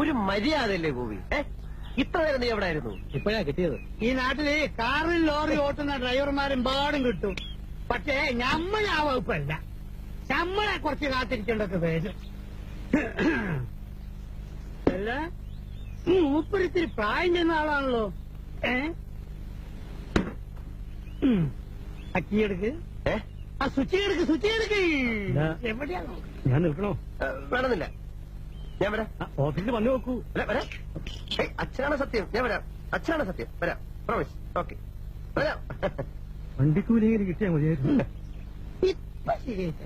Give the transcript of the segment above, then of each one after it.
ഒരു മര്യാദയല്ലേ ഗോപി? ഇത്ര നേരം നീ എവിടെ ആയിരുന്നു? ഇപ്പോഴാ കിട്ടിയത്. ഈ നാട്ടില് കാറിൽ ലോറി ഓട്ടുന്ന ഡ്രൈവർമാരും പാടും കിട്ടും. പക്ഷേ നമ്മളെ ആ വകുപ്പല്ല. നമ്മളെ കുറച്ച് കാത്തിരിക്കേണ്ടത് വരും. അല്ല, മൂപ്പരിത്തിരി പ്രായം ചെന്ന ആളാണല്ലോ. അക്കിയെടുക്ക്, ആ സ്വിച്ച് എടുക്ക്. എവിടെയാ ഞാൻ നിൽക്കണോ? വേണമെന്നില്ല, ഞാൻ വരാം. ഓഫീസിൽ വന്നു നോക്കൂ. വരാം. അച്ഛനാണ് സത്യം, ഞാൻ വരാം. അച്ഛനാണ് സത്യം, വരാം. പ്രോമിസ്. ഓക്കെ, വരാം. വണ്ടിക്കൂലിയിൽ കിട്ടിയാൽ മതിയായിരുന്നു. ഇപ്പൊ ശരിയായിട്ട്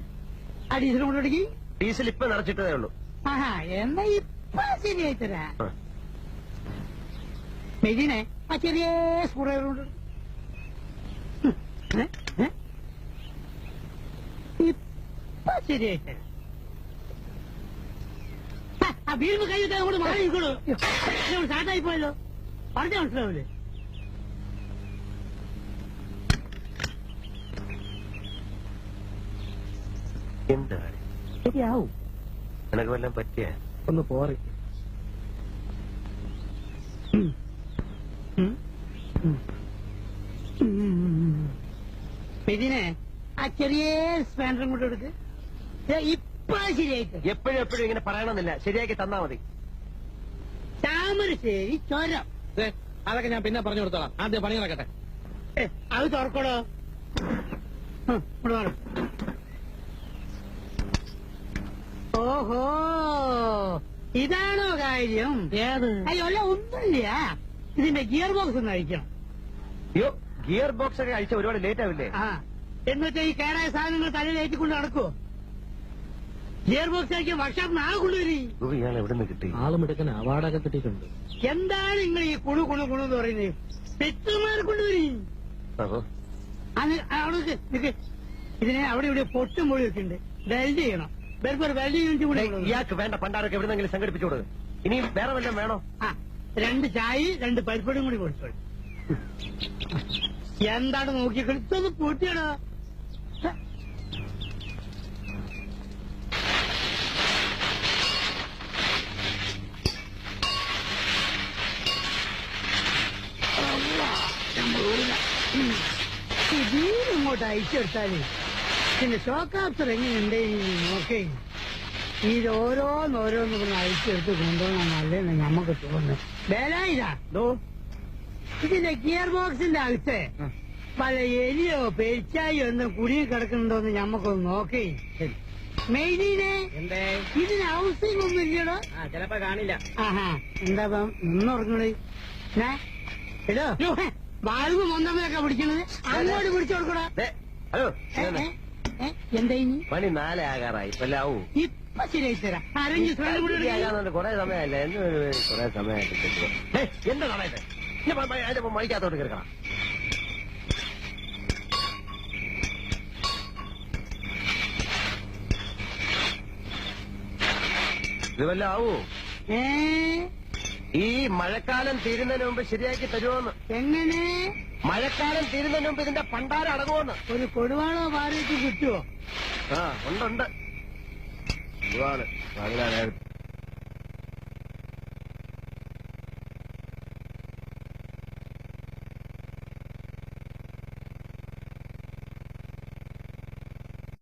ആ ഡീസൽ കൊണ്ടുപിടിക്ക്. ഡീസൽ ഇപ്പൊ നിറച്ചിട്ടതേ ഉള്ളൂ. ആഹാ, എന്നാ ഇപ്പൊ ശരിയായിത്തരാ. മെജിനെ ആ ചെറിയ സ്ക്രൂ ഡ്രൈവർ കൊണ്ട് ഇപ്പൊ ശരിയായിത്തരാ. ആ വീട് കഴിഞ്ഞിട്ട് അങ്ങോട്ട് മാറി നിൽക്കണോ? സ്റ്റാർട്ടായി പോയല്ലോ. പറഞ്ഞ മനസ്സിലാവില്ലേ? എന്താ ശരിയാവും. നിനക്ക് വല്ലതും പറ്റിയ? ഒന്ന് പോറി. മെജിനെ ആ ചെറിയ സ്പാൻഡറും കൊണ്ട് എടുത്ത്. ഇപ്പൊ ശരിയായിട്ട്. എപ്പോഴും ഇങ്ങനെ പറയണമെന്നില്ല, ശരിയാക്കി തന്നാ മതി. താമരശ്ശേരി ചുരം. അതൊക്കെ ഞാൻ പിന്നെ പറഞ്ഞു കൊടുത്തോളാം. ആദ്യം പണി നടക്കട്ടെ. അത് തുറക്കടോ. ഓഹോ, ഇതാണോ കാര്യം? അയ്യോ, അല്ല ഒന്നുമില്ല. ഇതിന്റെ ഗിയർ ബോക്സ് ഒന്ന് അഴിക്കണം. അയ്യോ, ഗിയർ ബോക്സ് ഒക്കെ അഴിച്ച ഒരുപാട് ലേറ്റ് ആവില്ലേ? ആ, എന്നിട്ട് ഈ കേടായ സാധനങ്ങൾ തലയിലേറ്റിക്കൊണ്ട് നടക്കുവോ? ഗിയർ ബോക്സ് അഴിക്കാൻ വർക്ക്ഷോപ്പ് നാളെ കൊണ്ടുവരും. ഇയാൾ എവിടെ നിന്ന് കിട്ടി? ആളും എടുക്കുന്ന അവാർഡൊക്കെ കിട്ടിയിട്ടുണ്ട്. എന്താണ് നിങ്ങൾ ഈ കുണു എന്ന് പറയുന്നത്? പെറ്റുമാരെ കൊണ്ടുവരും. ഇതിനെ അവിടെ ഇവിടെ പൊട്ടും പൊളിയൊക്കെ ഉണ്ട്. വെൽഡ് ചെയ്യണം. വേറെ വെൽഡ് യൂണിറ്റ് കൂടെ. ഇയാൾക്ക് വേണ്ട പണ്ടാരൊക്കെ എവിടെന്നെങ്കിലും സംഘടിപ്പിച്ചു കൊടുക്കും. ഇനി വേറെ വല്ലതും വേണോ? ആ, 2 ചായ 2 പരിപ്പടും കൂടി കൊടുത്തോളൂ. എന്താണ് നോക്കി കളിച്ചൊന്ന് പൂട്ടിയാണോ? ഇങ്ങോട്ട് അയച്ചെടുത്താല് പിന്നെ ഷോക്കാപ്റ്റർ എങ്ങനെയുണ്ട് നോക്കേ. ഇത് ഓരോന്നോരോന്ന് അയച്ചെടുത്ത് കൊണ്ടുപോകണം നല്ലതെന്ന് നമുക്ക് തോന്നുന്നു. വേലായിരോ ഇതിന്റെ ഗിയർ ബോക്സിന്റെ അകത്ത് പല എലിയോ പെരിച്ചായോ ഒന്നും കുടുങ്ങി കിടക്കുന്നുണ്ടോന്ന് ഞമ്മക്കൊന്ന് നോക്കേ. മെയിനെ ഇതിന് ഹൗസിംഗ് ഒന്നും ഇല്ലടോ. ചിലപ്പോ കാണില്ല. ആഹാ, എന്താ നിന്നുറങ്ങണേ? എടോ, വാൽവ് മൊന്തമ്മയൊക്കെ പിടിക്കണത് അങ്ങോട്ട് പിടിച്ചു കൊടുക്കണോ? ഹലോ, എന്താ പണി 4 ആകാറായി. വല്ലാവൂ ഇപ്പൊ ശരിയായി തരാം. ആരെങ്കിലും കൊറേ സമയമല്ല, കൊറേ സമയമായിട്ട്. എന്താ സമയത്ത് അതിന്റെ മണിക്കകത്തോട്ട് കിടക്കണം. ഇത് വല്ല ആവൂ? ഈ മഴക്കാലം തീരുന്നതിന് മുമ്പ് ശരിയാക്കി തരുമോന്ന്? എങ്ങനെ? മഴക്കാലം തീരുന്നതിന് മുമ്പ് ഇതിന്റെ പണ്ടാരം അടങ്ങുമെന്ന്. ഒരു കൊടുവാണോ മാറിയിട്ട് കിട്ടുമോ? ഉണ്ട്. കൊടുവാണ്